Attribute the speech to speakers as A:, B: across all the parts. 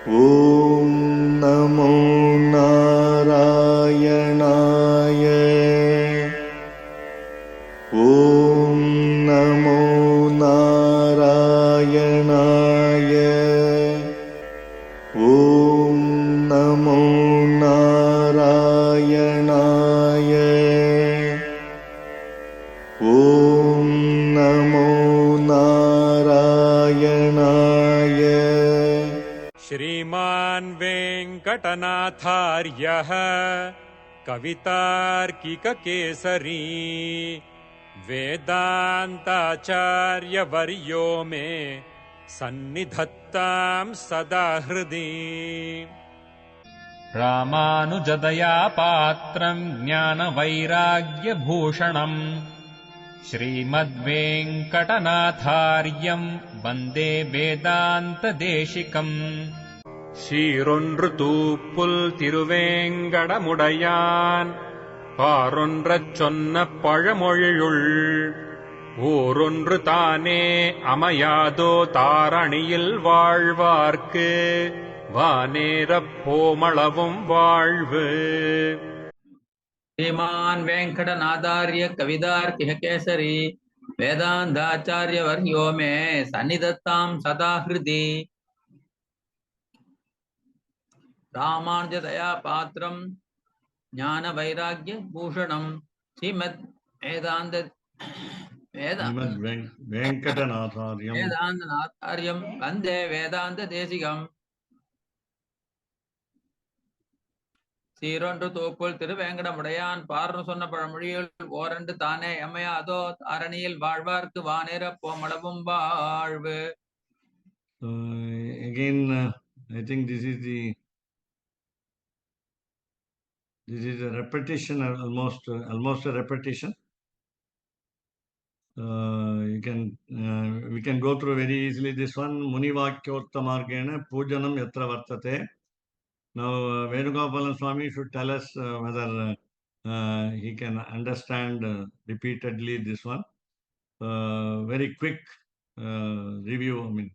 A: ॐ नमो नारायणाय। ॐ नमो नारायणाय। ॐ नमो नारायणाय। ॐ नमो नारायणाय।
B: श्रीमान् वेङ्कटनाथार्यः कवितार्किककेसरी वेदान्ताचार्यवर्यो मे सन्निधत्तां सदा हृदि।
C: रामानुजदया पात्रम् ज्ञानवैराग्यभूषणम् श्रीमद्वेङ्कटनाथार्यम् वन्दे वेदान्तदेशिकम्
B: சீரொன்று தூப்புல் திருவேங்கடமுடையான் பாரொன்றச் சொன்ன பழமொழியுள் ஊரொன்று தானே அமையாதோ தாரணியில் வாழ்வார்க்கு வானேரப் போமளவும் வாழ்வு.
D: श्रीमान् वेंकटनाथार्य कवितार्किककेसरी वेदान्ताचार्यवर्यो मे सन्निधत्तां सदा हृदि। रामानुजदया पात्रं ज्ञानवैराग्यभूषणं श्रीमद् वेदान्तनाथार्यं वन्दे वेदान्तदेशिकम्। சீரொன்று தூப்புல் திருவேங்கடமுடையான் பார்னு சொன்ன பழமொழியில் ஓரண்டு தானே எம்மையாதோ தாரணியில் வாழ்வார்க்கு வானேர போமளவும் வாழ்வு.
A: Again, I think this is a repetition, almost a repetition. We can go through very easily this one. Munivakyottamargena pujanam yatra vartate. Now, Venugopalan Swami should tell us whether he can understand repeatedly this one. Very quick review. I mean,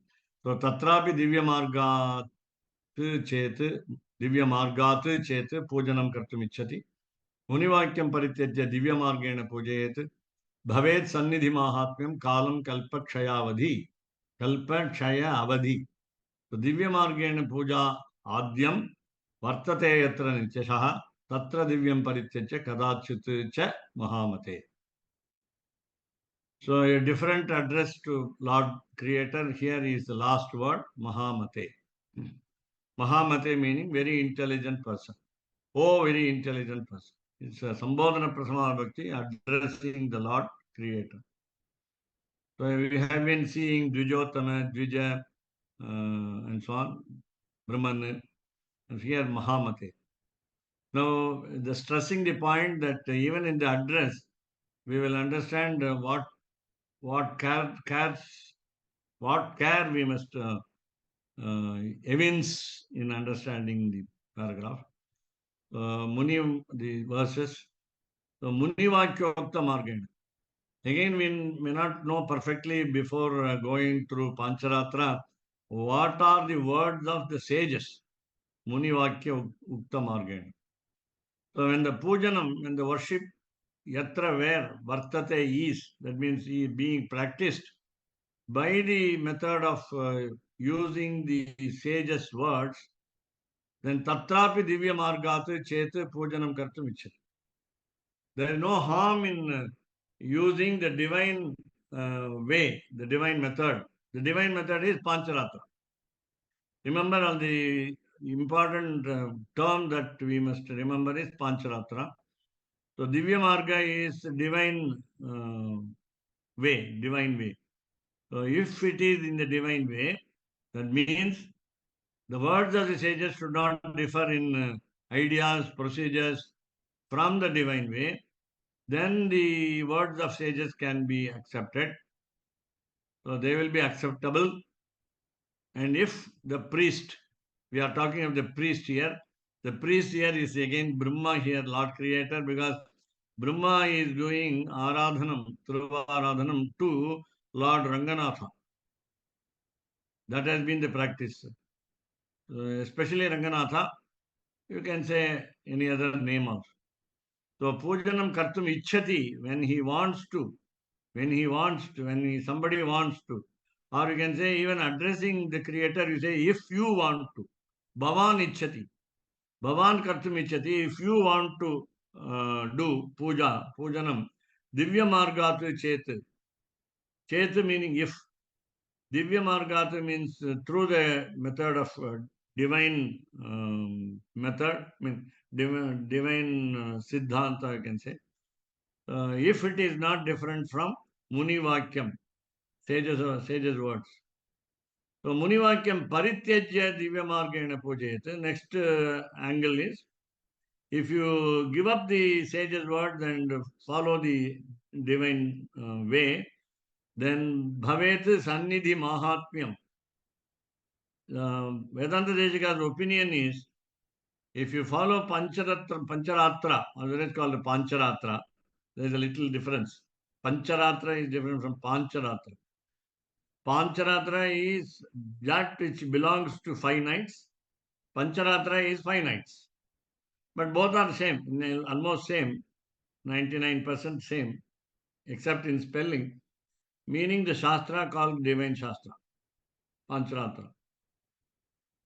A: so tatrapi divya margat chet pujanam kartum ichchati. Munivakyam parityajya divya margena pujayet bhavet sannidhi mahatmyam kalam kalpakshayavadhi. Kalpakshaya avadhi. So divya margena puja adyam vartate yatra nityashaha tatra divyam parityajya kadachit cha mahamate. So a different address to Lord Creator here is the last word, Mahamate. Mahamate meaning very intelligent person. Oh, very intelligent person. It's a Sambodhana Prasamana Bhakti addressing the Lord Creator. So we have been seeing Dvijotama, Dvija, and so on, Brahman, and here Mahamate. Now, the stressing the point that even in the address, we will understand what care we must evince in understanding the paragraph. Muni, the verses. So Muni Vakyokta Margena. Again, we may not know perfectly before going through Pancaratra what are the words of the sages. Muni Vakya Ukta Margena. So when the pujanam, when the worship, yatra where vartate is, that means being practiced by the method of using the sages words, then tatrapi divya margatu cheta pujanam kartum ichchati. There is no harm in using the divine way, the divine method. The divine method is Pancaratra. Remember, all the important term that we must remember is Pancaratra. So Divya Marga is divine way, divine way. So if it is in the divine way, that means the words of the sages should not differ in ideas, procedures from the divine way. Then the words of sages can be accepted. So they will be acceptable. And if the priest, we are talking of the priest here, the priest here is again Brahma here, Lord Creator, because Brahma is doing Aradhanam, Thruva Aradhanam to Lord Ranganatha. That has been the practice. especially Ranganatha. You can say any other name also. So Pujanam Kartum Ichchati, when he wants to, somebody wants to. Or you can say, even addressing the Creator, you say, if you want to. Bhavan Ichchati. Bhavan Kartum Ichchati, if you want to do Pujanam, Divya Margatu Chet. Chet meaning if. Divya Margatu means through the method of divine method, divine Siddhanta, you can say. If it is not different from Muni Vakyam, sages words. So Muni Vakyam Parityajya Divya Margena Pujayate. Next angle is, if you give up the sages words and follow the divine way, then Bhavet Sannidhi Mahatmyam. Vedanta Deshika's opinion is, if you follow Pancaratra, or what is called Pancaratra, there is a little difference. Pancharatra is different from Pancharatra. Pancharatra is that which belongs to 5 nights. Pancharatra is 5 nights. But both are same, almost same, 99% same, except in spelling, meaning the Shastra called Divine Shastra, Pancharatra.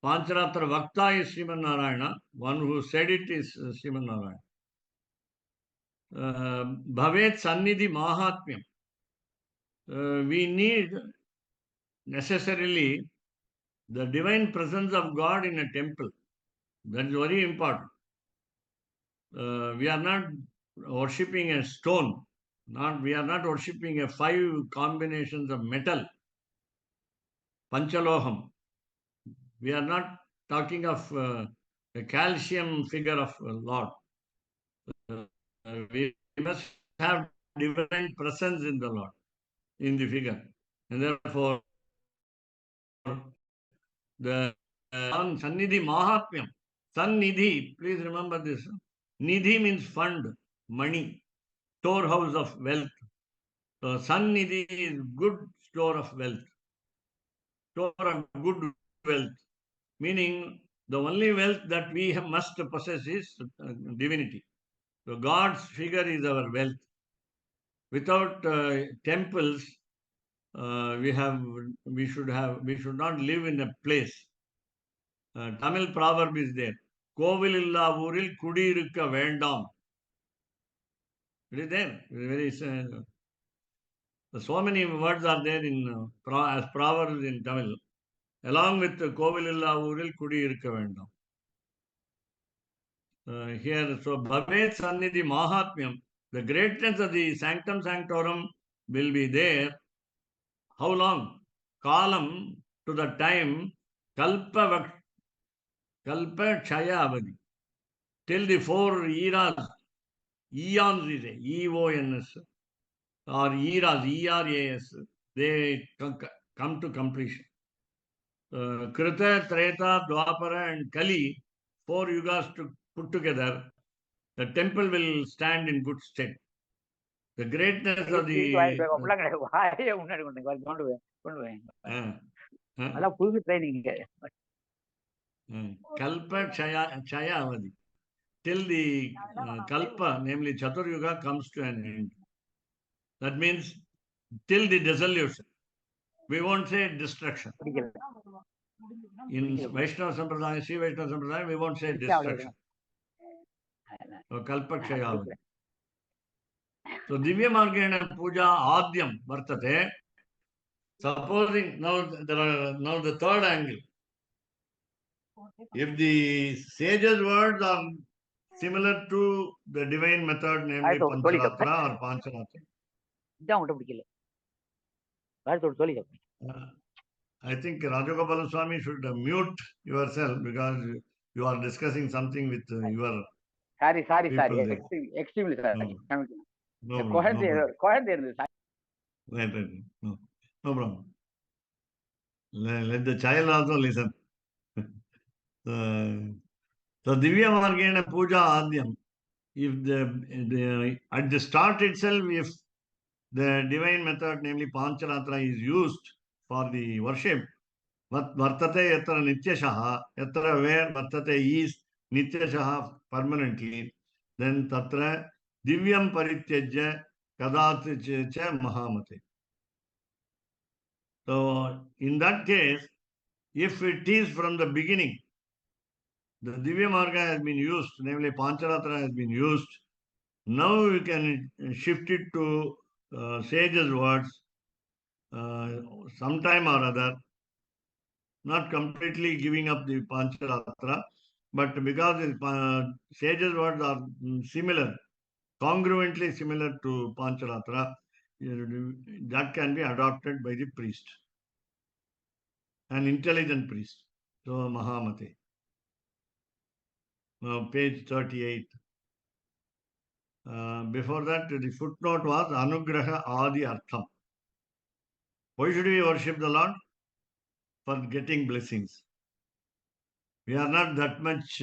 A: Pancharatra Vakta is Sriman Narayana, one who said it is Sriman Narayana. Bhavet Sannidhi Mahatmyam. We need necessarily the divine presence of God in a temple. That is very important. We are not worshipping a stone. We are not worshipping a 5 combinations of metal. Panchaloham. We are not talking of a calcium figure of Lord. We must have divine presence in the Lord, in the figure. And therefore, the Sannidhi Mahatmyam. Sannidhi, please remember this. Nidhi means fund, money, storehouse of wealth. So Sannidhi is good store of wealth, store of good wealth. Meaning the only wealth that we must possess is divinity. So God's figure is our wealth. Without temples, we should not live in a place. Tamil proverb is there. Kovil illa uril kudirukka vendam. It is there. Very, so many words are there in as proverbs in Tamil. Along with Kovil illa uril kudirukka vendam. Here, so Bhavet Sannidhi Mahatmyam, the greatness of the Sanctum Sanctorum will be there. How long? Kalam, to the time, Kalpa Chaya Avadi. Till the 4 eras, eons is a, E-O-N-S, or eras, E-R-A-S, they come to completion. Krita, Treta, Dwapara and Kali, 4 yugas to put together, the temple will stand in good state. The greatness of the Kalpa Chaya Avadi. Till the Kalpa, namely Chaturyuga, comes to an end. That means till the dissolution. We won't say destruction. In Vaishnava Sampradaya, Sri Vaishnava Sampradaya, we won't say destruction. So Kalpa Chaya Avadi. So Divya Margena Puja Adhyam Vartate. Supposing now the third angle. If the sages' words are similar to the divine method, namely Pancaratra or Pancharatra, I think Rajagopalan Swami should mute yourself because you are discussing something with your
E: sorry,
A: people there.
E: extremely sorry.
A: No problem. Right. No problem. Let the child also listen. So Divya Margena Puja Adhyam. If at the start itself, if the divine method, namely Pancharatra, is used for the worship, Vartate yatra nityashaha, yatra where vartate is nityashaha permanently, then tatra divyam parityajya kadat cha mahamate. So in that case, if it is from the beginning, the Divya Marga has been used, namely Pancaratra has been used, now you can shift it to sage's words sometime or other, not completely giving up the Pancaratra, but because sage's words are similar, congruently similar to Pancaratra, that can be adopted by the priest, an intelligent priest. So Mahamate. Now page 38. Before that, the footnote was Anugraha Adi Artham. Why should we worship the Lord? For getting blessings. We are not that much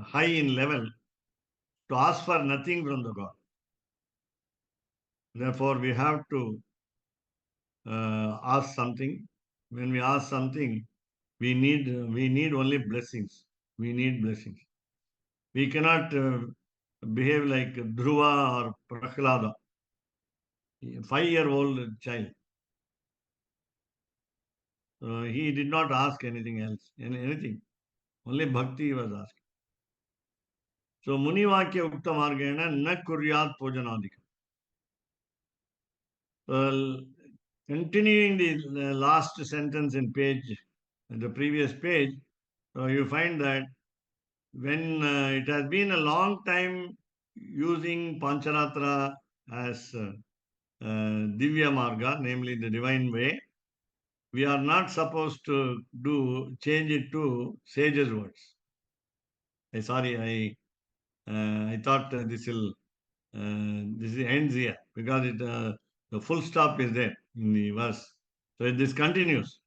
A: high in level to ask for nothing from the God. Therefore, we have to ask something. When we ask something, we need only blessings. We need blessings. We cannot behave like Dhruva or Prahlada, a 5-year-old child. He did not ask anything else, anything. Only bhakti he was asking. So Munivakya Ukta Margena na kuryat pojanadika. Well, continuing the last sentence in the previous page, you find that when it has been a long time using Pancharatra as Divya Marga, namely the divine way, we are not supposed to change it to sage's words. I thought this ends here because the full stop is there in the verse. So this continues.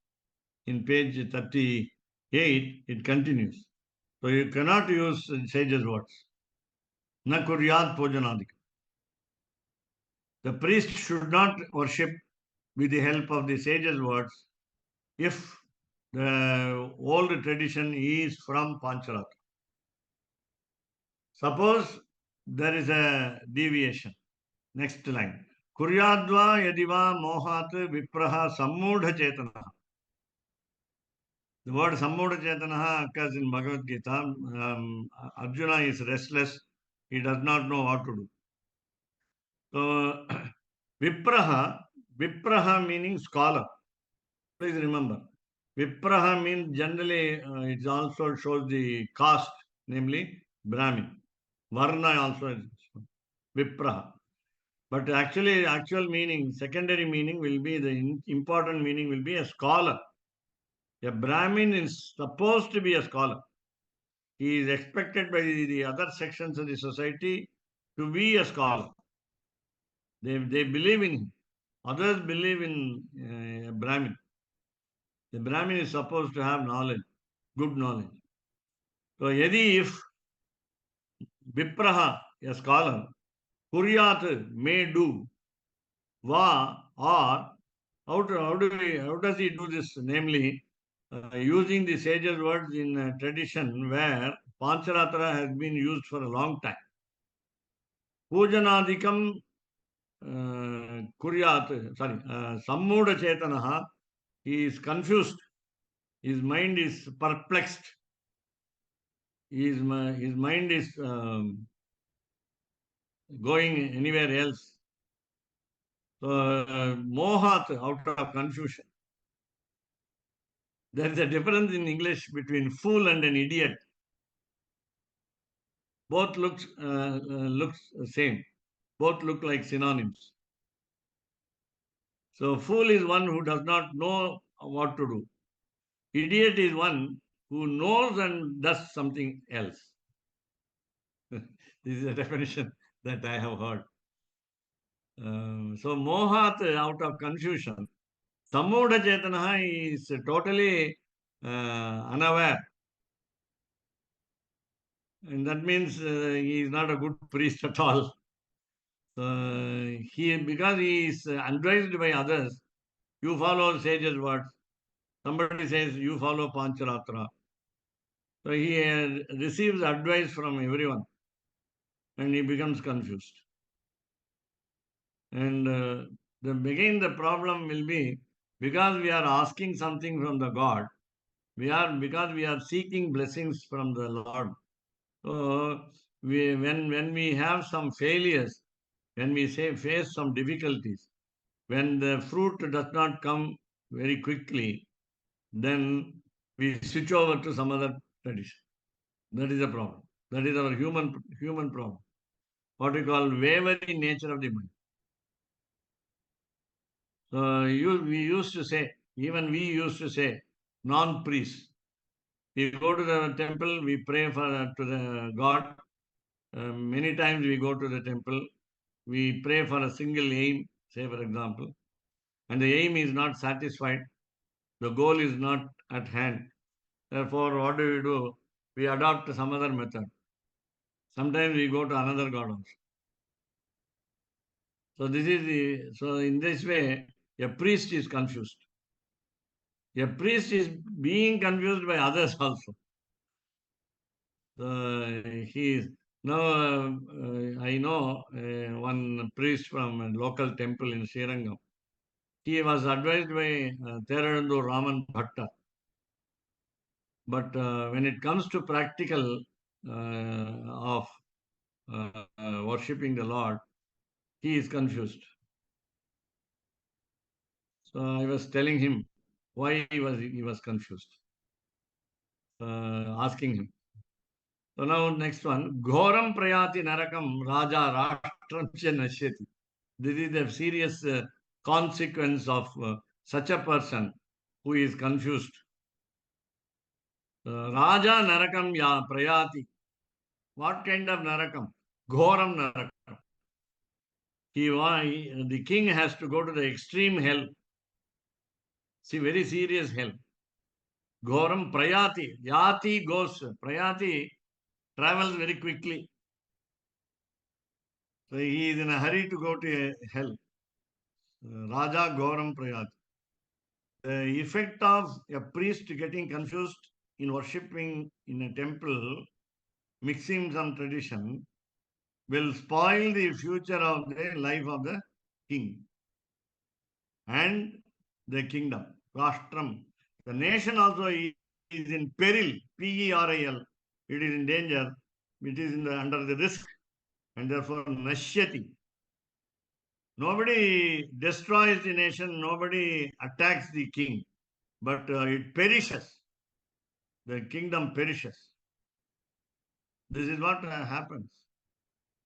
A: In page 38, it continues. So you cannot use sage's words. Na kuryat pojanadika. The priest should not worship with the help of the sage's words if the old tradition is from Pancharatra. Suppose there is a deviation. Next line. Kuryadva yadiva mohat vipraha sammudha chetana. The word sammudha chetana occurs in Bhagavad Gita. Arjuna is restless. He does not know what to do. So, vipraha meaning scholar. Please remember. Vipraha means generally it also shows the caste, namely Brahmin. Varna also is vipraha. But actually, actual meaning, secondary meaning will be, the important meaning will be a scholar. A Brahmin is supposed to be a scholar. He is expected by the other sections of the society to be a scholar. They believe in him. Others believe in a Brahmin. The Brahmin is supposed to have knowledge, good knowledge. So, if Vipraha, a scholar, Kuryat, may do, Va, or, how does he do this? Namely, using the sage's words in a tradition where Pancharatra has been used for a long time. Pujanadikam Kuryat, Sammudha Chetanaha, he is confused. His mind is perplexed. His mind is going anywhere else. So, mohat, out of confusion. There is a difference in English between fool and an idiot. Both looks same. Both look like synonyms. So fool is one who does not know what to do. Idiot is one who knows and does something else. This is a definition that I have heard. So mohat, out of confusion. Sammudha Chetana is totally unaware. And that means he is not a good priest at all. Because he is advised by others, You follow sage's words. Somebody says, you follow Pancaratra. So he receives advice from everyone and he becomes confused. And again, the problem will be because we are asking something from the God, because we are seeking blessings from the Lord. So when we have some failures, when we face some difficulties, when the fruit does not come very quickly, then we switch over to some other tradition. That is the problem. That is our human problem. What we call wavering nature of the mind. So we used to say, even we used to say, non-priests. We go to the temple, we pray to the God. Many times we go to the temple, we pray for a single aim, say for example, and the aim is not satisfied, the goal is not at hand. Therefore, what do? We adopt some other method. Sometimes we go to another God also. So in this way, a priest is confused. A priest is being confused by others also. He is now. I know one priest from a local temple in Srirangam. He was advised by Therarandu Raman Bhatta. But when it comes to practical of worshipping the Lord, he is confused. So I was telling him why he was confused. Asking him. So now next one, Ghoram Prayati Narakam Raja Rashtram Nashyati. This is a serious consequence of such a person who is confused. Raja Narakam Ya Prayati. What kind of Narakam? Ghoram Narakam. The king has to go to the extreme hell. See, very serious hell. Ghoram Prayati. Yati goes. Prayati travels very quickly. So he is in a hurry to go to hell. Raja Ghoram Prayati. The effect of a priest getting confused in worshipping in a temple, mixing some tradition, will spoil the future of the life of the king and the kingdom, Rashtram. The nation also is in peril, P-E-R-I-L. It is in danger. It is under the risk, and therefore Nashyati. Nobody destroys the nation, nobody attacks the king, but it perishes. The kingdom perishes. This is what happens.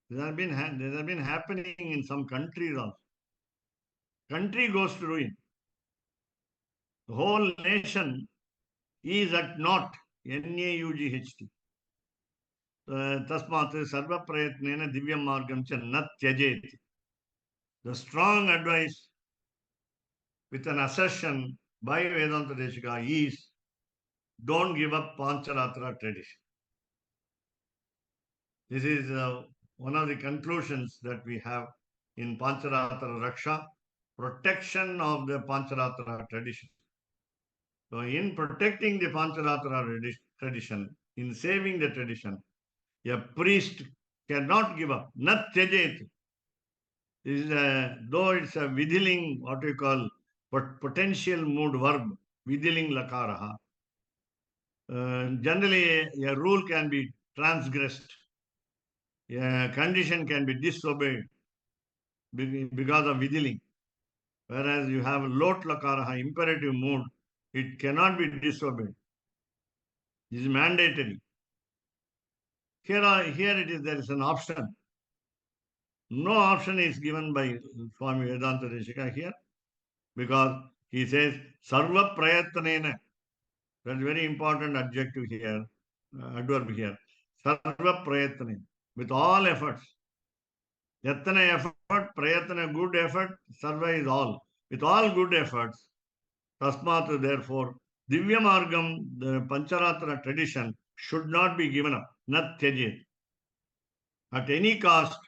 A: This has been happening in some countries also. Country goes to ruin. The whole nation is at naught. N-A-U-G-H-T. Tasmat sarva prayatnena divyam margam cha na tyajet. The strong advice with an assertion by Vedanta Deshika is don't give up Pancaratra tradition. This is one of the conclusions that we have in Pancaratra Raksa, protection of the Pancaratra tradition. So in protecting the Pancaratra tradition, in saving the tradition, a priest cannot give up. Nat tyajet. This is though it's a vidhiling, what we call potential mood verb, vidhiling lakaraha. Generally, a rule can be transgressed. A condition can be disobeyed because of vidhiling. Whereas you have lot lakaraha, imperative mood, it cannot be disobeyed. It is mandatory. Here there is an option. No option is given by Swami Vedanta Deshika here because he says sarva prayatnena. That's very important adjective here, adverb here. Sarva prayatnena. With all efforts. Yatana effort, prayatana good effort, sarva is all. With all good efforts, tasmat therefore, Divya Margam, the Pancharatra tradition, should not be given up. Nat tyajet. At any cost,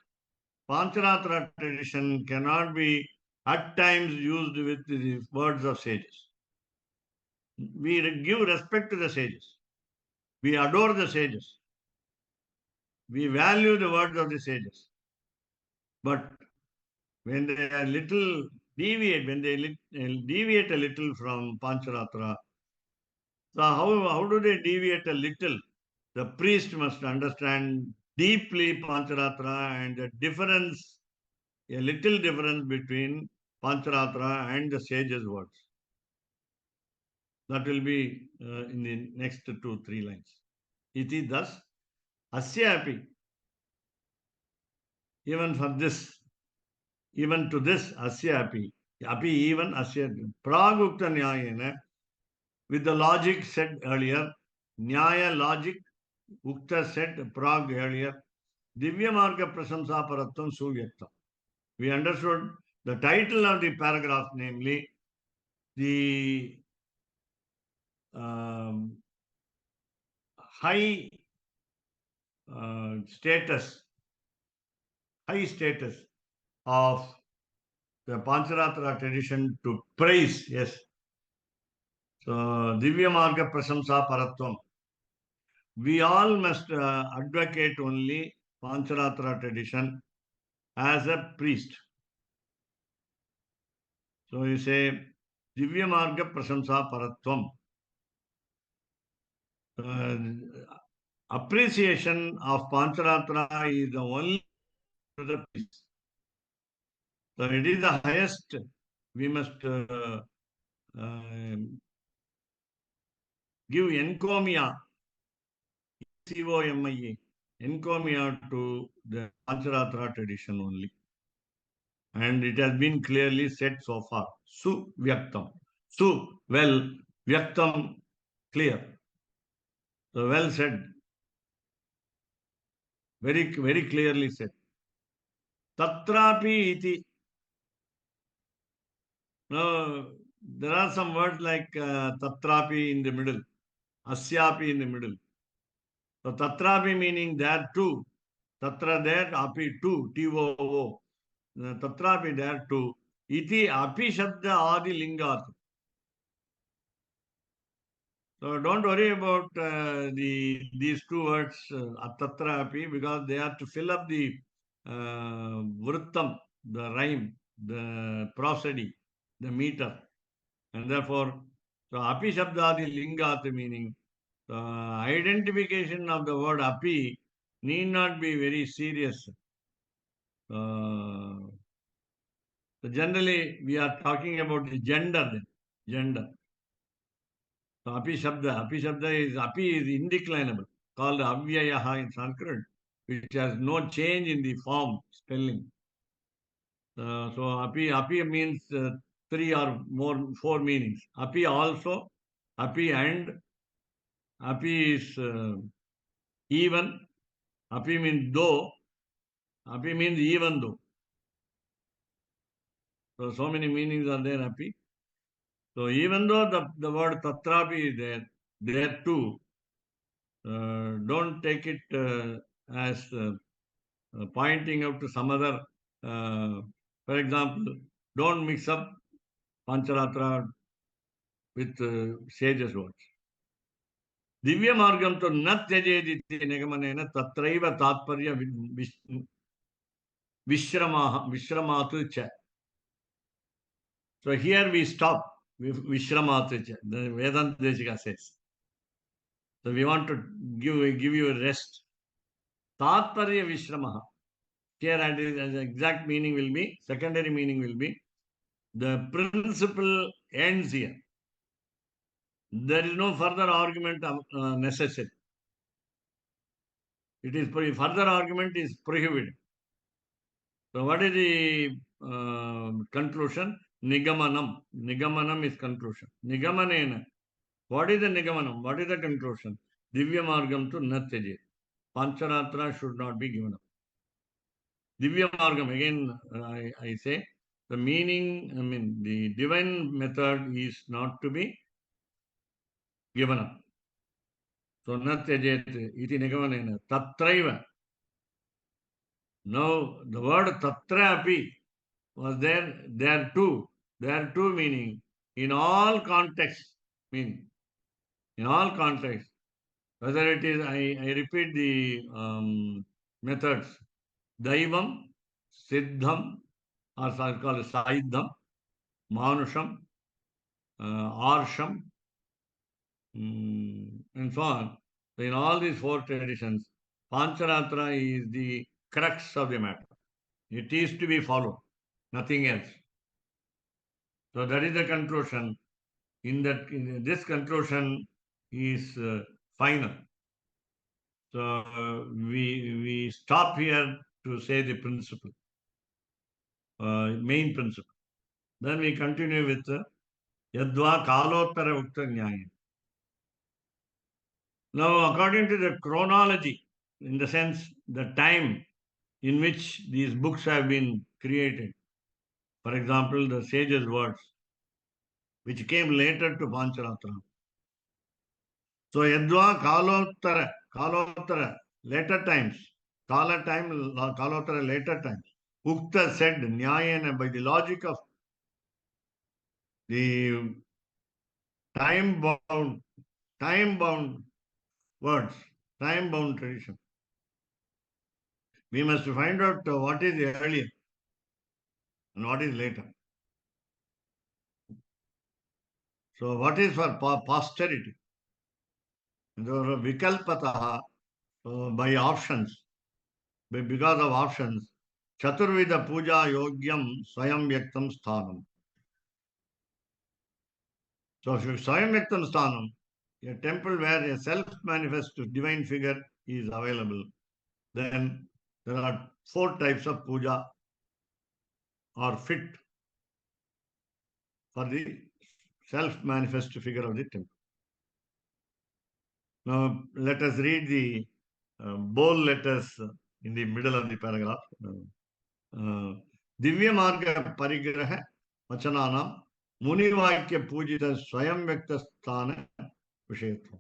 A: Pancharatra tradition cannot be at times used with the words of sages. We give respect to the sages. We adore the sages. We value the words of the sages. But when they are little deviate, when they deviate a little from Pancaratra, so how do they deviate a little? The priest must understand deeply Pancaratra and the difference, a little difference between Pancaratra and the sage's words. That will be in the next 2-3 lines. Iti thus, asyapi, even for this, even to this, asyapi, api even asyapi, pragukta nyayena, with the logic said earlier, nyaya logic, ukta said prag earlier, divya marga prasamsa paratvam suvyaktam. We understood the title of the paragraph, namely the high status of the Pancharatra tradition to praise, yes. So, Divya Marga Prasamsa Paratvam. We all must advocate only Pancharatra tradition as a priest. So, you say, Divya Marga Prasamsa Paratvam. Appreciation of Pancharatra is the only to the priest. So, it is the highest. We must give encomia, COMIA, encomia to the Pancharatra tradition only. And it has been clearly said so far. Su Vyaktam. Su, well, Vyaktam, clear. So well said. Very, very clearly said. Tatrapi iti. Now, there are some words like tatrapi in the middle, asyapi in the middle. So tatrapi meaning there too. Tatra there, api too, T-O-O. Tatrapi there too. Iti api shabda adi lingat. So don't worry about these two words, tatra api, because they are to fill up the vrittam, the rhyme, the prosody, the meter. And therefore, so api shabda adi lingat meaning identification of the word api need not be very serious. So generally, we are talking about the gender. Gender. So api shabda is indeclinable, called avyayaha in Sanskrit, which has no change in the form, spelling. So api means 3 or more, 4 meanings. Api also, api and, api is even, api means though, api means even though. So many meanings are there, api. So even though the word tatrapi is there too, don't take it as pointing out to some other, for example, don't mix up Pancharatra with sages' words. Divya margam to nat tyajedi negamanena tatraiva tatparya vishramatu cha. So here we stop. Vishramatu cha. The Vedanta Deshika says. So we want to give you a rest. Tatparya vishramaha. Here and the exact meaning will be, secondary meaning will be, the principle ends here. There is no further argument necessary. It is further argument is prohibited. So what is the conclusion? Nigamanam. Nigamanam is conclusion. Nigamanena. What is the nigamanam? What is the conclusion? Divya margam to natyaje. Pancharatra should not be given up. Divya margam, again I say, the meaning, the divine method is not to be given up. So natyajet iti nigamanena. Tatraiva. Now, the word tatra api, was there? There too. There too meaning in all contexts. Mean in all contexts. Whether it is, I repeat the methods. Daivam, Siddham, or called Saiddham, Manusham, Arsham, and so on. So in all these four traditions, Pancaratra is the crux of the matter. It is to be followed, nothing else. So that is the conclusion. This conclusion is final. So we stop here to say the principle, main principle. Then we continue with Yadva Kalottara Ukta Nyaya. Now, according to the chronology, in the sense, the time in which these books have been created, for example, the sages' words, which came later to Pancharatra. So, Yadva Kalottara, later times, Kalottara, later times. Ukta said, Nyayana, by the logic of the time-bound words, time-bound tradition. We must find out what is earlier and what is later. So what is for posterity? Vikalpataha, by options, because of options, Chaturvida Puja Yogyam Swayam Vyaktam Sthanam. So if Swayam Vyaktam Sthanam, a temple where a self-manifest divine figure is available, then there are 4 types of puja are fit for the self-manifest figure of the temple. Now, let us read the bold letters in the middle of the paragraph. Divya Marga Parigraha Vachananam Munivakya Pujita Swayam Vyakta Sthana Vishayatvam.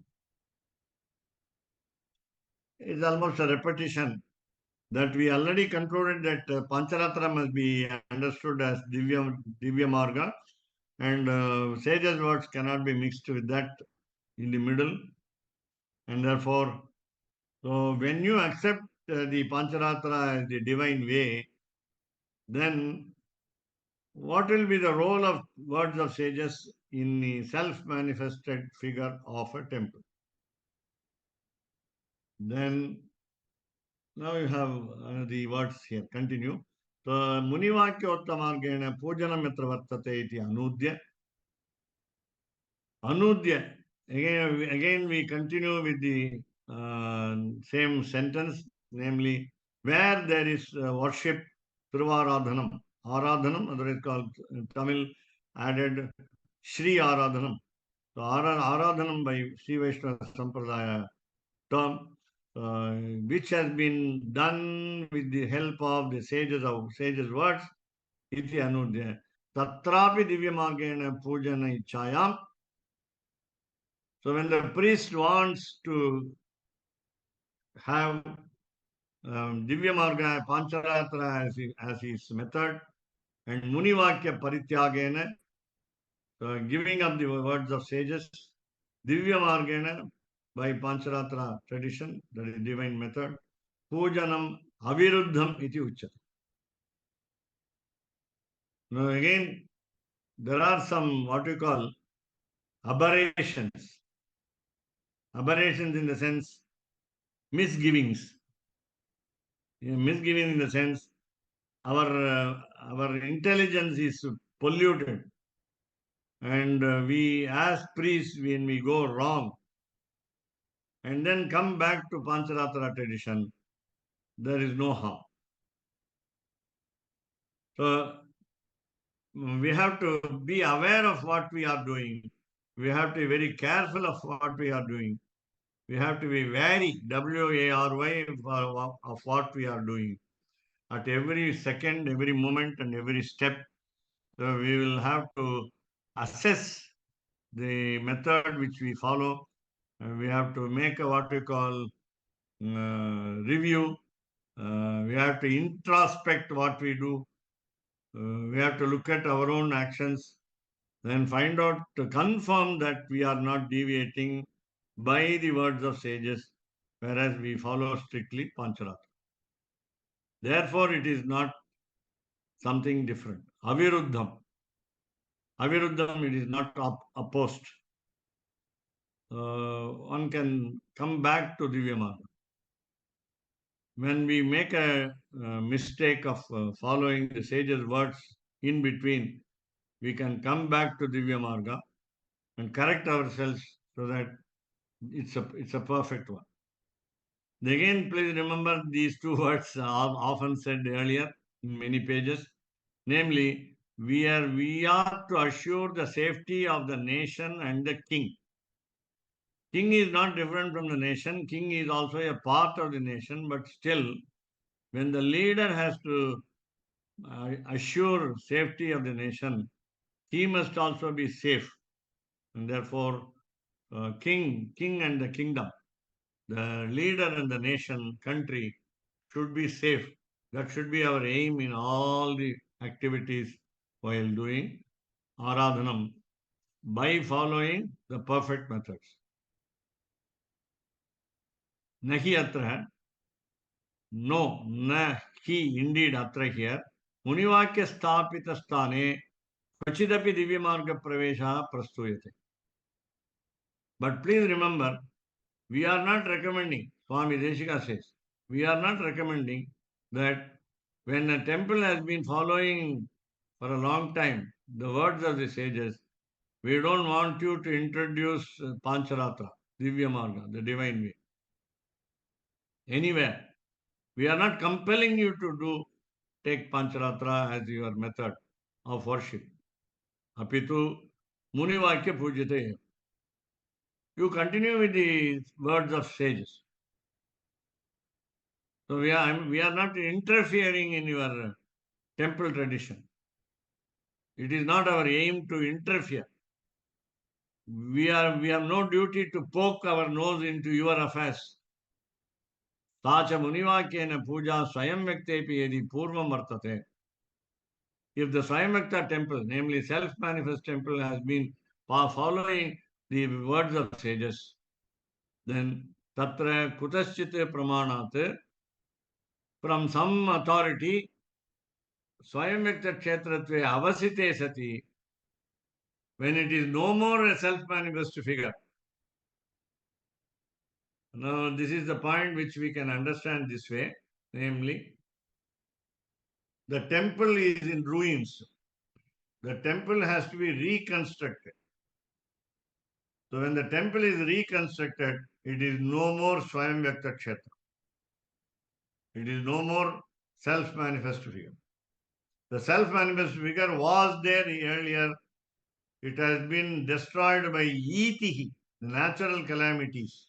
A: It's almost a repetition that we already concluded that Pancharatra must be understood as Divya Marga, and sages' words cannot be mixed with that in the middle. And therefore, so when you accept the Pancharatra as the divine way, then what will be the role of words of sages in the self-manifested figure of a temple? Then, now you have the words here. Continue. So, Munivakyottamargena pujanam yatra vartate iti anudya. Anudya. Again we continue with the same sentence, namely, where there is worship, Thiruvaradhanam. Aradhanam, otherwise called Tamil added Shri Aradhanam. So Aradhanam by Sri Vaishnava Sampradaya term, which has been done with the help of the sages words, iti anudya. Tatrapi divyamargena pujana ichayam. So when the priest wants to have Divya Marga Pancharatra as his method, and Munivakya Parityagena, giving up the words of sages, Divya Margena by Pancharatra tradition, that is divine method, Pujanam Aviruddham iti uchyate. Now again, there are some what we call aberrations. Aberrations in the sense misgivings. Misgiving in the sense our intelligence is polluted, and we as priests, when we go wrong and then come back to Pancharatra tradition, there is no harm. So we have to be aware of what we are doing. We have to be very careful of what we are doing. We have to be wary, W-A-R-Y, of what we are doing. At every second, every moment, and every step, so we will have to assess the method which we follow. We have to make a what we call review. We have to introspect what we do. We have to look at our own actions, then find out to confirm that we are not deviating by the words of sages, whereas we follow strictly Pancaratra. Therefore, it is not something different. Aviruddham. Aviruddham, it is not opposed. One can come back to Divya Marga. When we make a mistake of following the sage's words in between, we can come back to Divya Marga and correct ourselves so that it's a perfect one. Again, please remember these two words often said earlier in many pages, namely, we are to assure the safety of the nation and the king. King is not different from the nation. King is also a part of the nation, but still, when the leader has to assure safety of the nation, he must also be safe. And therefore, king and the kingdom, the leader and the nation, country should be safe. That should be our aim in all the activities while doing Aradhanam by following the perfect methods. Nahi atra, no, na he, indeed atra here. Munivakya stapita sthane kvachidapi divyamarga pravesha prastuyate. But please remember, we are not recommending, Swami Deshika says, we are not recommending that when a temple has been following for a long time the words of the sages, we don't want you to introduce Pancharatra, Divya Marga, the divine way. Anywhere. We are not compelling you to take Pancharatra as your method of worship. Apitu Munivakya Pujate. You continue with the words of sages. So we are not interfering in your temple tradition. It is not our aim to interfere. We have no duty to poke our nose into your affairs. Sacha Munivakena Puja Swayam Vyaktepi Yedi Purvam Vartate. If the Swayamvakta temple, namely self-manifest temple, has been following the words of sages, then Tatra Kutaschita Pramanat, from some authority, Swayamvakta Kshetratve Avasite Sati, when it is no more a self-manifest figure. Now, this is the point which we can understand this way, namely, the temple is in ruins. The temple has to be reconstructed. So when the temple is reconstructed, it is no more Swayam Vyakta Kshetra. It is no more self-manifest figure. The self-manifest figure was there earlier. It has been destroyed by itihi, the natural calamities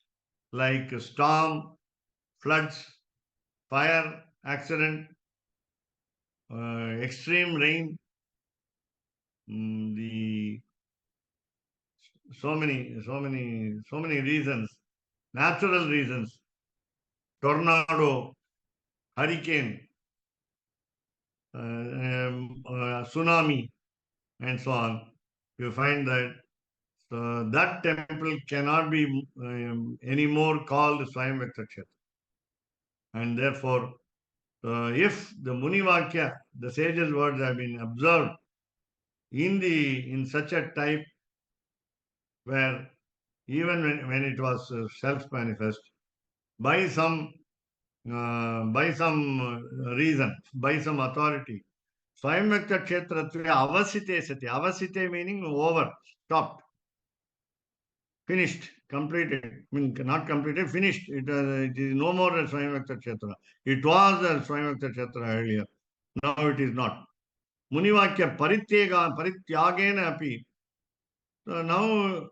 A: like storm, floods, fire, accident, extreme rain, the so many reasons, natural reasons, tornado, hurricane, tsunami, and so on. You find that that temple cannot be anymore called Swayam Kshetra. And therefore, if the Munivakya, the sages' words have been observed in such a type where even when it was self-manifest, by some reason, by some authority, Swayamvakta Kshetratve Avasite Sati. Avasite meaning over, stopped, finished, completed. I mean, not completed, finished. It is no more a Swayamvakta Kshetra. It was a Swayamvakta Kshetra earlier. Now it is not. Munivakya Parityagena api. So now,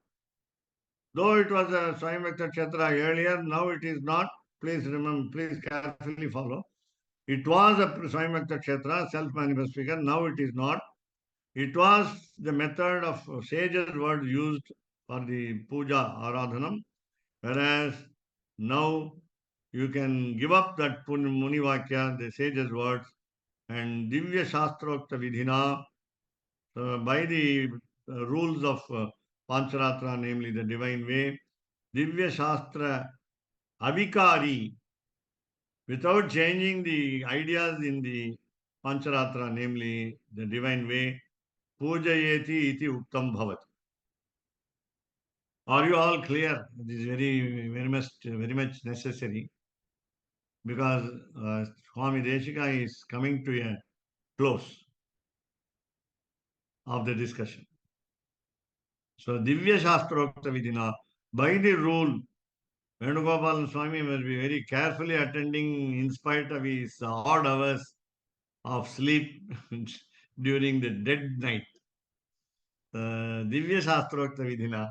A: though it was a Swayamvakta Kshetra earlier, now it is not. Please remember, please carefully follow. It was a Swayamvakta Kshetra, self-manifest figure. Now it is not. It was the method of sages' words used for the puja aradhanam, whereas now you can give up that Munivakya, the sages' words, And Divya Shastrokta Vidhina, by the rules of Pancaratra, namely the divine way, Divya Shastra Avikari, without changing the ideas in the Pancharatra, namely the divine way, Pujayeti iti Uktam Bhavat. Are you all clear? This is very much necessary because Swami Deshika is coming to a close of the discussion. So Divya Shastrokta Vidhina, by the rule, Venugopal Swami must be very carefully attending in spite of his odd hours of sleep during the dead night. Divya Shastrokta Vidhina,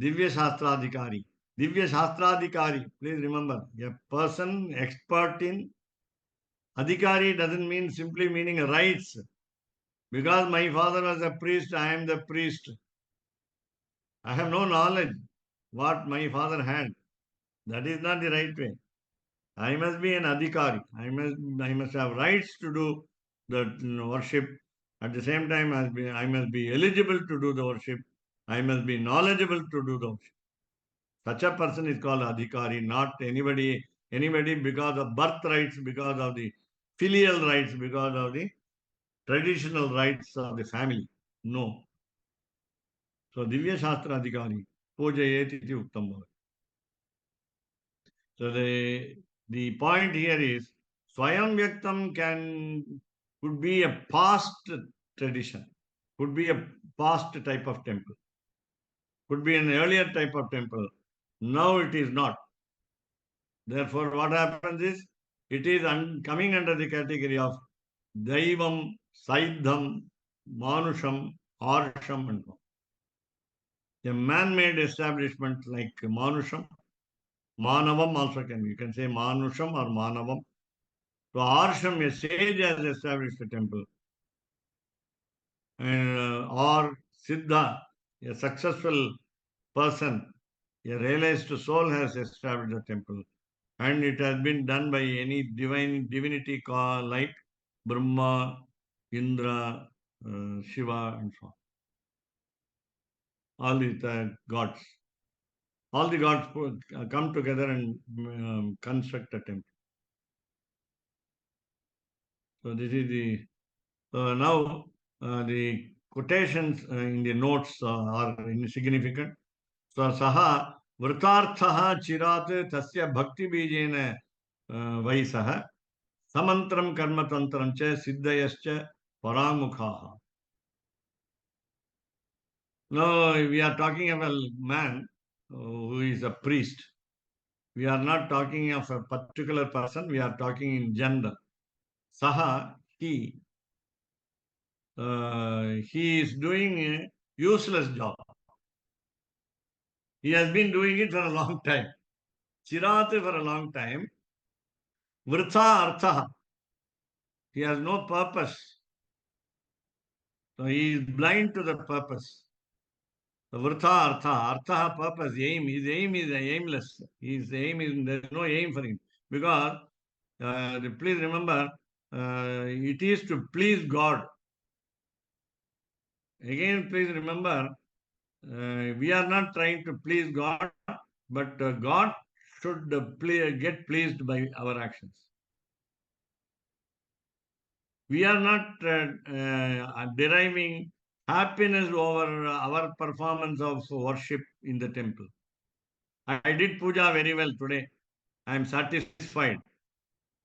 A: Divya Shastradhikari. Divya Shastradhikari, please remember, a person expert in Adhikari doesn't mean simply meaning rights. Because my father was a priest, I am the priest. I have no knowledge what my father had. That is not the right way. I must be an adhikari. I must have rights to do the worship. At the same time, I must be eligible to do the worship. I must be knowledgeable to do the worship. Such a person is called adhikari, not anybody because of birth rights, because of the filial rights, because of the traditional rights of the family. No. So Divya Shastra Adhikari, Pujayeti iti Uttam Bhavat. So the point here is Swayam Vyaktam could be a past tradition, could be a past type of temple, could be an earlier type of temple. Now it is not. Therefore, what happens is it is coming under the category of Daivam, Saidham, Manusham, Arsham, and so on. A man-made establishment like Manusham, Manavam also you can say Manusham or Manavam. So Arsham, a sage has established a temple. Or Siddha, a successful person, a realized soul has established a temple. And it has been done by any divinity like Brahma, Indra, Shiva, and so on. All the gods. All the gods come together and construct a temple. So this is the now the quotations in the notes are insignificant. So saha vritarthaha chirat tasya bhakti bijena vaisaha samantram karmatantram cha siddhayascha paramukhaha. Now we are talking of a man who is a priest. We are not talking of a particular person. We are talking in general. Saha, he is doing a useless job. He has been doing it for a long time. Chirate for a long time. Vritha artha. He has no purpose. So he is blind to the purpose. Vritha artha. Artha purpose, aim. His aim is aimless. His aim is, there is no aim for him. Because, please remember, it is to please God. Again, please remember, we are not trying to please God, but God should get pleased by our actions. We are not deriving happiness over our performance of worship in the temple. I did puja very well today. I am satisfied.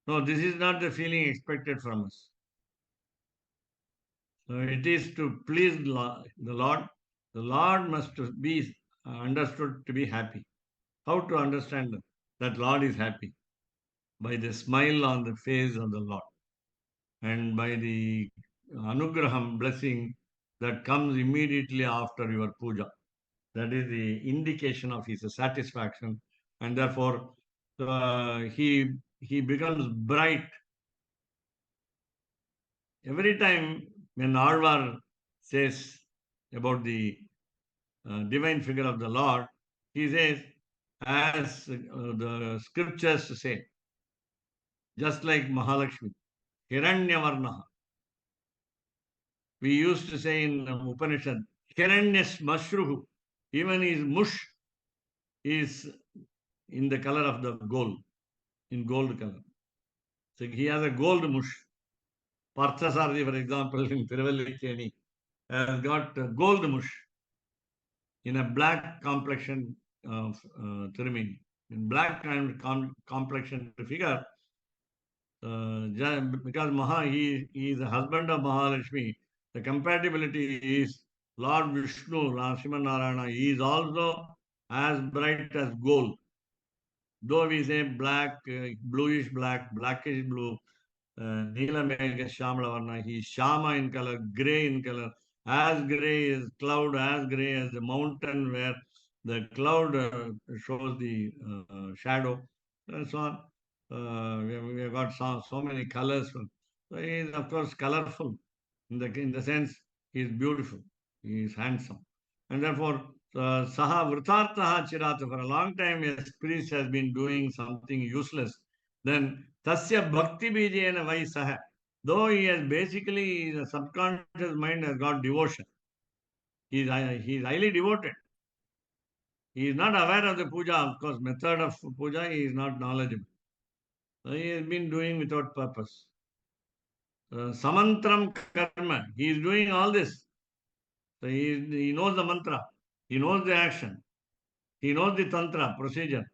A: No, this is not the feeling expected from us. So it is to please the Lord. The Lord must be understood to be happy. How to understand that Lord is happy? By the smile on the face of the Lord and by the anugraham blessing that comes immediately after your puja. That is the indication of his satisfaction, and therefore he becomes bright. Every time when Alvar says about the divine figure of the Lord, he says, as the scriptures say, just like Mahalakshmi. Hiranyavarna. We used to say in Upanishad, Hiranyas Mashruhu. Even his mush is in the color of the gold, in gold color. So he has a gold mush. Parthasarathi, for example, in Tiruvallikeni, has got gold mush in a black complexion of Tirumeni. In black complexion figure, because he is the husband of Mahalakshmi, the compatibility is Lord Vishnu, Sriman Narayana. He is also as bright as gold. Though we say black, bluish black, blackish blue, Neela Megha Shamala Varna, he is Shama in color, grey in color, as grey as cloud, as grey as the mountain where the cloud shows the shadow, and so on. We have got so many colors. So he is, of course, colorful in the sense he is beautiful, he is handsome. And therefore, Saha Vritartaha Chirata, for a long time, a priest has been doing something useless. Then, Tasya Bhakti Bijena Vai Saha. Though he has basically, the subconscious mind has got devotion. He is highly devoted. He is not aware of the puja, of course, method of puja, he is not knowledgeable. So he has been doing without purpose. Samantram karma, he is doing all this. So he knows the mantra, he knows the action, he knows the tantra procedure.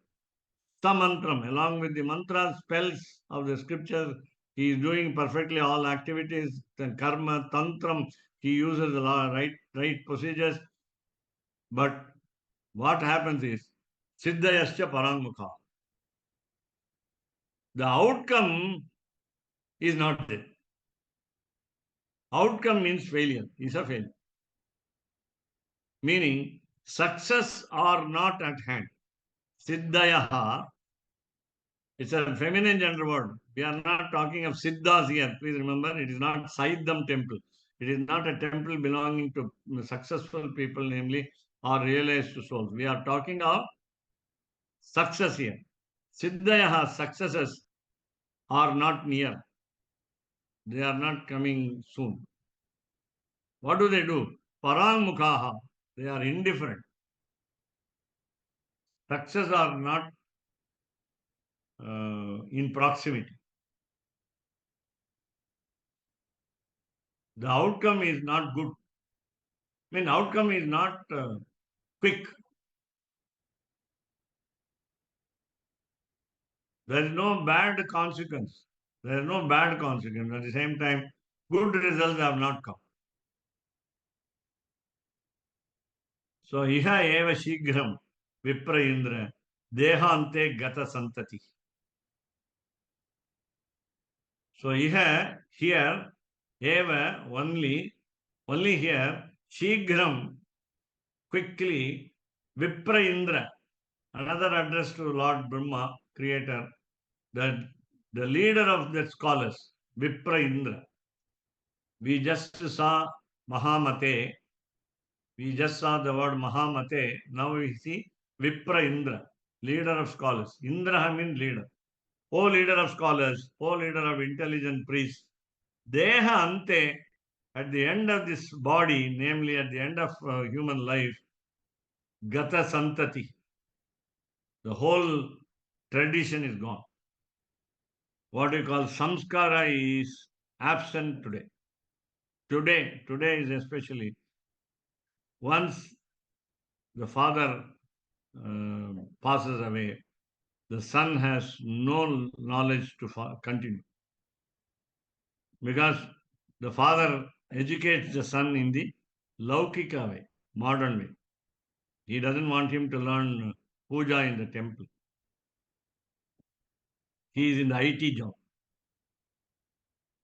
A: Samantram, along with the mantras, spells of the scripture, he is doing perfectly all activities. Then karma, tantram, he uses the right procedures. But what happens is, siddhayascha parangmukha. The outcome is not there. Outcome means failure, is a failure. Meaning, success are not at hand. Siddhayaha, it's a feminine gender word. We are not talking of Siddhas here. Please remember, it is not Saiddham temple. It is not a temple belonging to successful people, namely, or realized souls. We are talking of success here. Siddhayaha, successes are not near. They are not coming soon. What do they do? Parangmukhaha, they are indifferent. Success are not in proximity. The outcome is not good. I mean, outcome is not quick. There is no bad consequence. There is no bad consequence. At the same time, good results have not come. So, iha eva shighram vipra indra dehante gata santati. So, iha here, eva only here, shighram quickly, vipra indra, another address to Lord Brahma, creator, the leader of the scholars, Vipra Indra. We just saw Mahamate. We just saw the word Mahamate. Now we see Vipra Indra, leader of scholars. Indra means leader. O leader of scholars, O leader of intelligent priests. Deha ante, at the end of this body, namely at the end of human life, Gata Santati. The whole tradition is gone. What we call samskara is absent today. Today is especially, once the father passes away, the son has no knowledge to continue. Because the father educates the son in the laukika way, modern way. He doesn't want him to learn puja in the temple. He is in the IT job.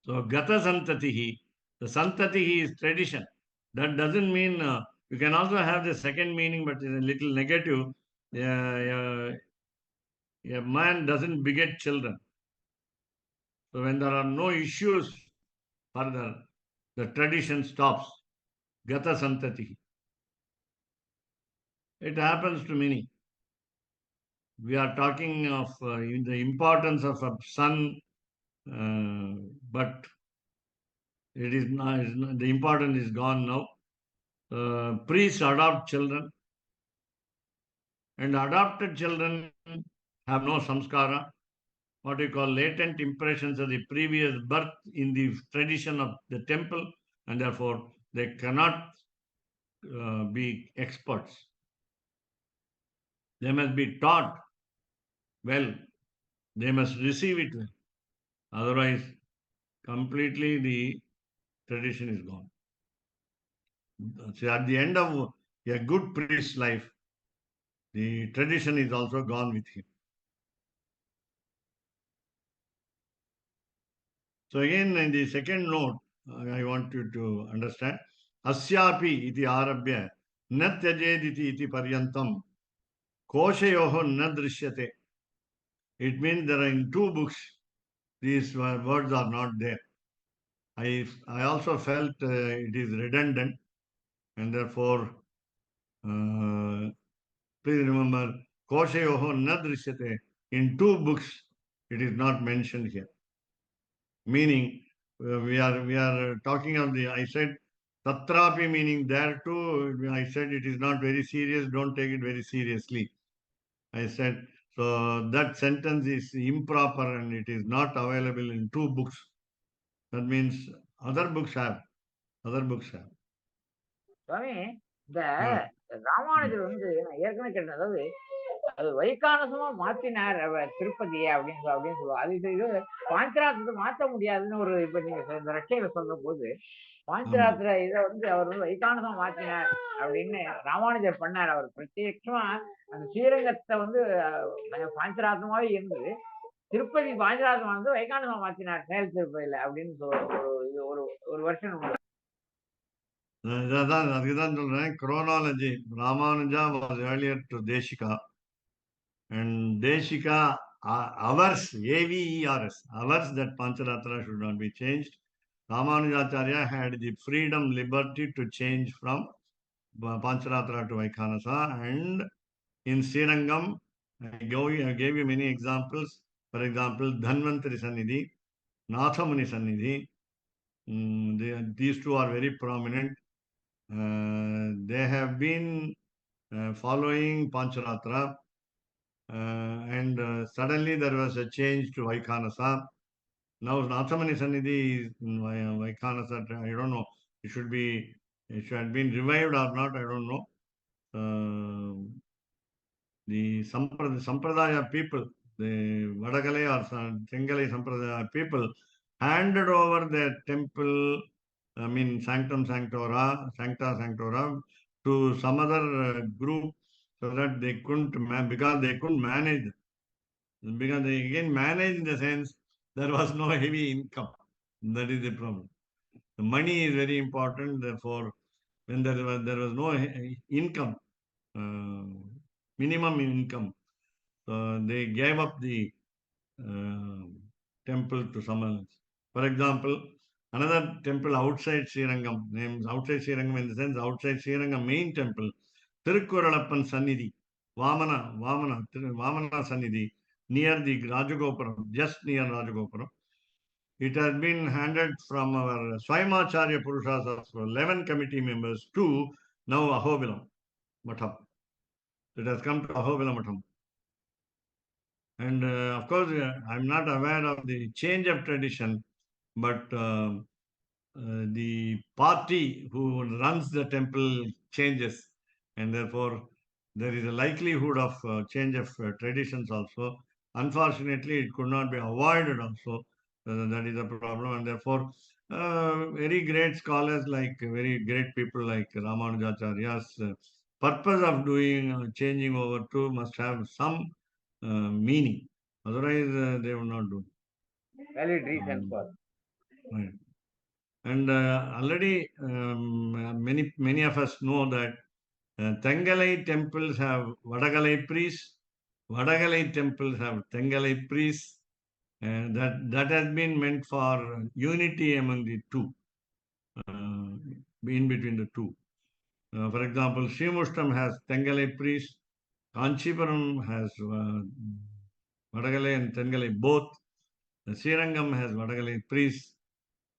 A: So gata santatihi, the santatihi is tradition. That doesn't mean, you can also have the second meaning, but it's a little negative. A man doesn't beget children. So when there are no issues further, the tradition stops. Gata santati. It happens to many. We are talking of the importance of a son But it is not, the importance is gone now. Priests adopt children, and adopted children have no samskara, what we call latent impressions of the previous birth in the tradition of the temple, and therefore they cannot be experts. They must be taught well, they must receive it well. Otherwise, completely the tradition is gone. So at the end of a good priest's life, the tradition is also gone with him. So again, in the second note, I want you to understand, asyapi iti arabhya na tyajed iti paryantam koshayoho na drishyate. It means there are in two books, these words are not there. I also felt it is redundant, and therefore, please remember, koshayoho na drishyate. In two books, it is not mentioned here. Meaning, we are talking of the, I said, tatrapi meaning there too, I said it is not very serious, don't take it very seriously. I said, so that sentence is improper and it is not available in two books. That means other books have.
E: சுவாமி, இந்த
A: Yeah.
E: Ramanujar நான் ஏற்கனவே கேட்டேன். அதாவது அது வைகானசமா மாத்தினார் திருப்பதியை அப்படின்னு சொல்லுவாங்க. அது இது பாஞ்சராத்திரத்தை மாற்ற முடியாதுன்னு ஒரு இப்ப நீங்க இந்த ரஷ்யில சொன்ன போது பாஞ்சராத்திர இதை அவர் வைகானசமா மாத்தினார் அப்படின்னு ராமானுஜர் பண்ணார். அவர் பிரத்யட்சமா அந்த ஸ்ரீரங்கத்தை பாஞ்சராத்திரமாவே இருந்தது, திருப்பதி பாஞ்சராத்திரம் வைகானசமா மாத்தினார் மேல் திருப்பதியில அப்படின்னு ஒரு ஒரு வருஷம் உண்டு.
A: அதுதான் சொல்றேன், chronology. Ramanuja was earlier to Deshika, and Deshika avers, AVERS, avers that Pancharatra should not be changed. Ramanujacharya had the freedom, liberty to change from Pancharatra to Vaikhanasa, and in Srirangam, I gave you many examples. For example, Dhanvantari Sannidhi, Nathamuni Sannidhi, these two are very prominent. They have been following Pancharatra, and suddenly there was a change to Vaikhanasa. Now Nathamani Sannidhi is in Vaikhanasa. I don't know. It should have been revived or not. I don't know. The Sampradaya people, the Vadagalai or Tengalai Sampradaya people, handed over their temple, I mean Sancta Sanctora, to some other group, so that they couldn't, because they couldn't manage. Because they again managed in the sense there was no heavy income. That is the problem. The money is very important. Therefore, when there was no income, minimum income, so they gave up the temple to someone else. For example, another temple outside Srirangam, named outside Srirangam in the sense outside Srirangam main temple, Tirukkuralappan Sannidhi, Vamana Sannidhi, near the Rajagopuram, just near Rajagopuram. It has been handed from our Swaimacharya Purushas of 11 committee members to now Ahobilam Matham. It has come to Ahobilam Matham. And of course, I'm not aware of the change of tradition, but the party who runs the temple changes, and therefore there is a likelihood of change of traditions also. Unfortunately, it could not be avoided also. That is a problem, and therefore very great scholars, like very great people like Ramanujacharya's purpose of doing changing over to must have some meaning. Otherwise, they will not do.
E: Valid reason for.
A: Right. And already many of us know that Tengalai temples have Vadagalai priests, Vadagalai temples have Tengalai priests. That has been meant for unity among the two, in between the two. For example, Srimushtam has Tengalai priests, Kanchipuram has Vadagalai and Tengalai both. Srirangam has Vadagalai priests.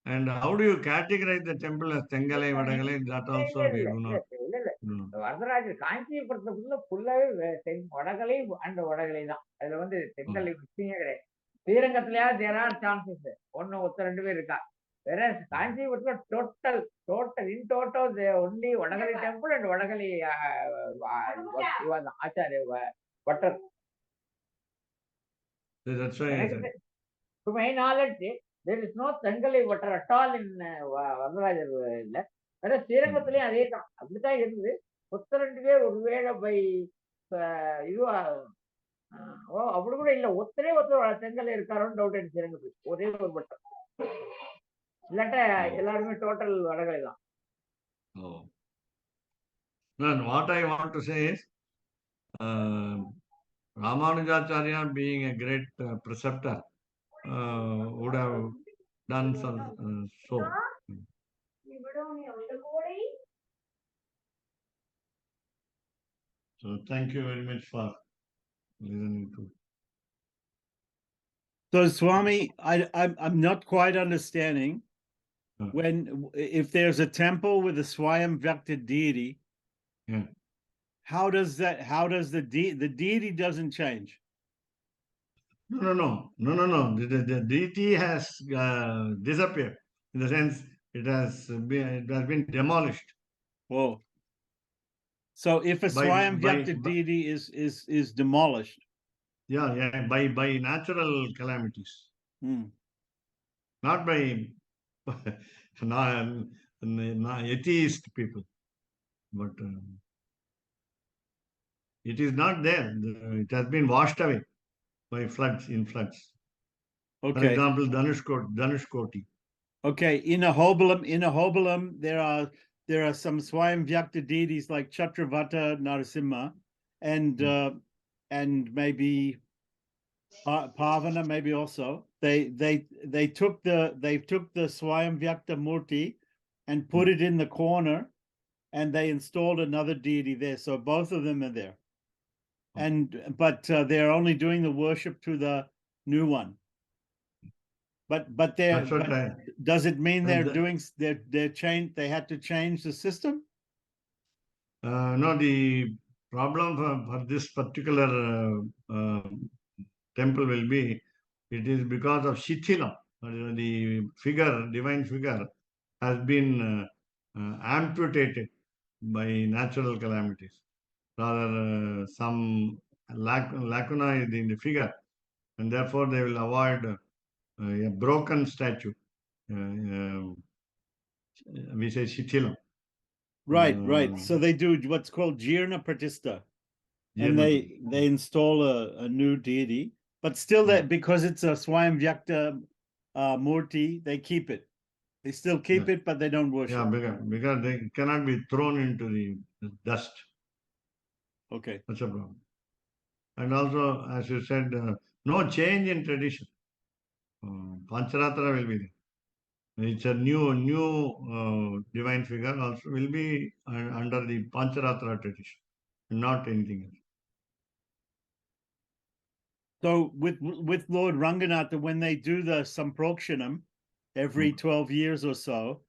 A: And how do you categorize the temple as Tengalai, Vadagalai? That also we do not know.
E: Varadarajar காஞ்சிபுரத்துக்குள்ள ஃபுல்லாவே Vadakalai and Vadakalai தான். அதுல வந்து தென்கலை மிக்சிங்கே கிடையாது. ஸ்ரீரங்கத்திலயா there are chances, ஒன்னு ஒருத்தர் 2 பேர் இருக்கா. வேற காஞ்சிபுரத்துல total in total only Vadakalai temple and Vadakalai Acharya butter.
A: That's why
E: to my knowledge there is no Thenkalai butter at all in Varadarajar இல்ல. வேற ஸ்ரீரங்கத்திலயும் அதே தான், அப்படித்தான் இருந்தது. ஒருத்தர் 2 பேர் ஒருவேளை பை இதுவா அப்படி கூட இல்ல, ஒருத்தர் தெங்கல் இருக்காரோன்னு டவுட் எனக்கு ஸ்ரீரங்கத்துக்கு. ஒரே ஒரு பட்டம், இல்லாட்டா எல்லாருமே டோட்டல் வடகலை தான்.
A: What I want to say is, Ramanujacharya being a great preceptor would have done some so. So thank you very much for listening to.
F: So Swami, I'm not quite understanding when if there's a temple with a Swayam Vyakta deity.
A: Yeah.
F: How does the deity doesn't change?
A: No. The deity has disappeared. In the sense, it has been demolished.
F: Oh. So if a Swayam Vyakta deity is demolished.
A: Yeah, by natural calamities. Not by atheist people. But it is not there. It has been washed away by floods.
F: Okay.
A: For example, Dhanushkoti.
F: Okay, in Ahobilam, there are some Swayam Vyakta deities like Chatravata Narasimha, and maybe Pavana, maybe also. They took the Swayam Vyakta Murti and put it in the corner, and they installed another deity there. So both of them are there. But they're only doing the worship to the new one. But does it mean they had to change the system?
A: No, the problem for this particular temple will be, it is because of Shithilam. The divine figure has been amputated by natural calamities. Rather, some lacuna is in the figure, and therefore they will avoid a broken statue. We say Shithilam.
F: Right. So they do what's called Jirna Pratishta. And they install a new deity. But still, that because it's a Swayam Vyakta Murti, they keep it. They still keep it, but they don't worship.
A: Yeah, because they cannot be thrown into the dust.
F: Okay.
A: That's a problem. And also, as you said, no change in tradition. Pancaratra will be there. It's a new divine figure also will be under the Pancaratra tradition, not anything else.
F: So with Lord Ranganatha, when they do the Samprokshanam every 12 years or so,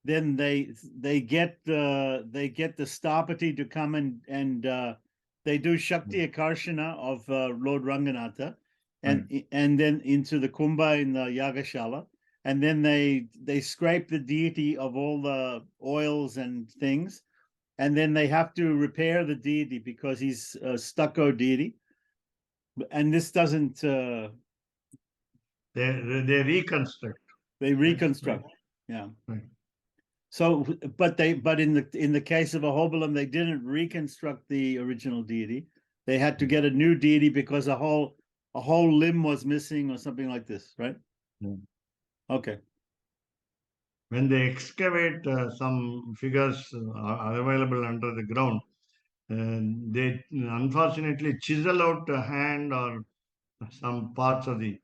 F: then they get the Stapati to come and they do Shakti Akarshana of Lord Ranganatha, and then into the Kumbha in the Yagashala, and then they scrape the deity of all the oils and things, and then they have to repair the deity because he's a stucco deity. And this doesn't.
A: They reconstruct.
F: They reconstruct. Right. Yeah.
A: Right.
F: So, but in the case of Ahobilam, they didn't reconstruct the original deity. They had to get a new deity because a whole limb was missing or something like this, right? Okay.
A: When they excavate some figures are available under the ground, they unfortunately chisel out a hand or some parts of the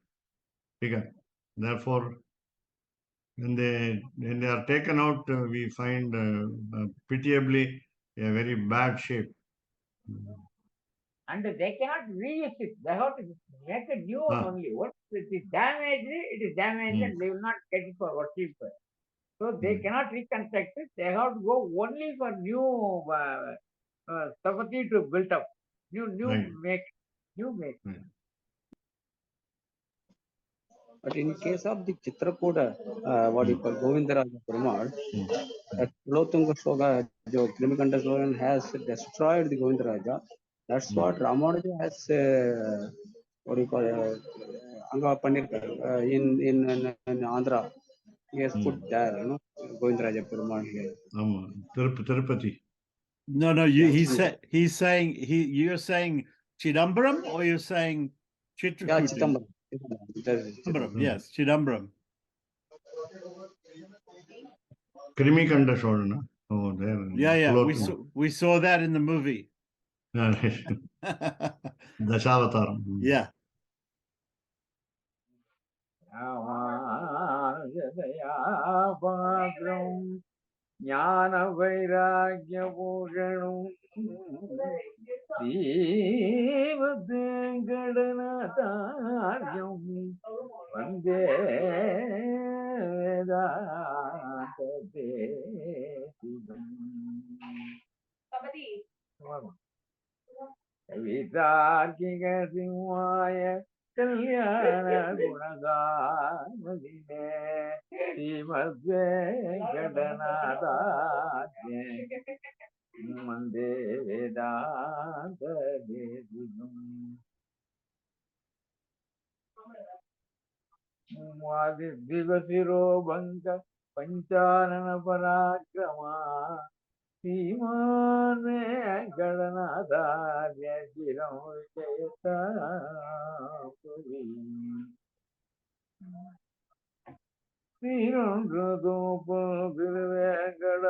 A: figure. Therefore, when they are taken out, we find pitiably a very bad shape.
E: and they cannot reuse it. They have to make a new one only. Once it is damaged, it is damaged, and they will not get it for worship. So they cannot reconstruct it. They have to go only for new stapati to build up, new make.
G: But in case of the Chitrakuda, what you call Govindaraja Perumal, that Kulotunga Sloga, Jo Krimikanda Slogan has destroyed the Govindaraja. That's what Ramanuja has, what you call, Anga Panikar in Andhra. He has put there, Govindaraja Perumal here.
A: Tirupati.
F: No, he's saying you're saying Chidambaram, or you're saying Chitrakuti?
G: Yeah, Chidambaram.
F: Chidambaram, yes, Chidambaram.
A: Krimikanda Sholana. Oh, there.
F: Yeah. We saw that in the movie.
A: Dashavataram.
F: Yeah.
E: ஞான வைராகிய பூஷணும் தீவதேங்கடனதாரியம் வந்தே கவிதார்க்கிக சிம்மாய கல்யாண குணகாமதினே ஸ்ரீமத்வே கடநாதாத்யே மந்தே வேதாந்த தேசிகம் திவசிரோபங்க பஞ்சானன பராக்கிரமா சீமானே கடநாதாத்ய சிரம் விஜயதாபுரி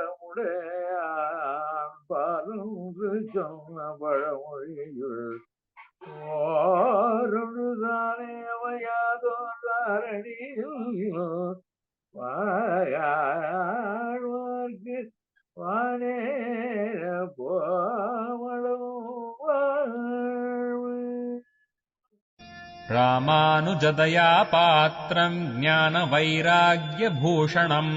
E: திருவேங்கடமுடையான் பாலொன்று சொன்ன பழமொழியுள் ஓரொன்றுதானே அவையாதோ தாரணியில் வாழ்வார்க்கு வானேர போமளவும் வாழ்வு.
C: ராமானுஜதயா பாத்திரம் ஞானவைராக்யபூஷணம்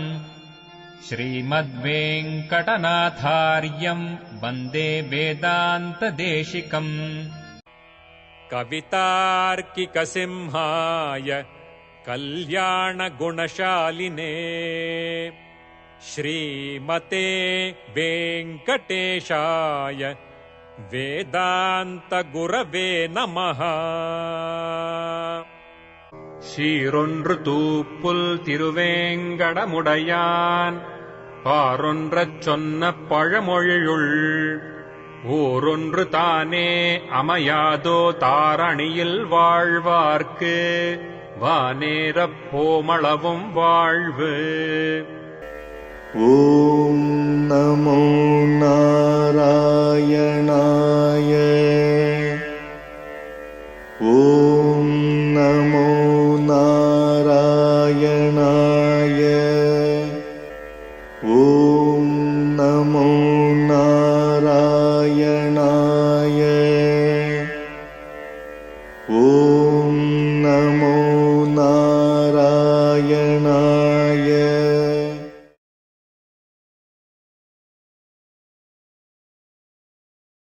C: ஸ்ரீமத்வேங்கடநாதார்யம் வந்தே வேதாந்ததேசிகம்.
B: कवितार्किकसिंहाय कल्याणगुणशालिने श्रीमते वेङ्कटेशाय वेदान्तगुरवे नमः. சீரொன்று தூப்புல் திருவேங்கடமுடையான் பாரொன்றச் சொன்ன பழமொழியுள் ஊரொன்று தானே அமையாதோ தாரணியில் வாழ்வார்க்கு வானேரப் போமளவும் வாழ்வு.
H: ஓம் நமோ நாராயணாய. ஓம் நமோ நாராயணாய. ஓம் நமோ நாராயணாய. ஓம் நமோ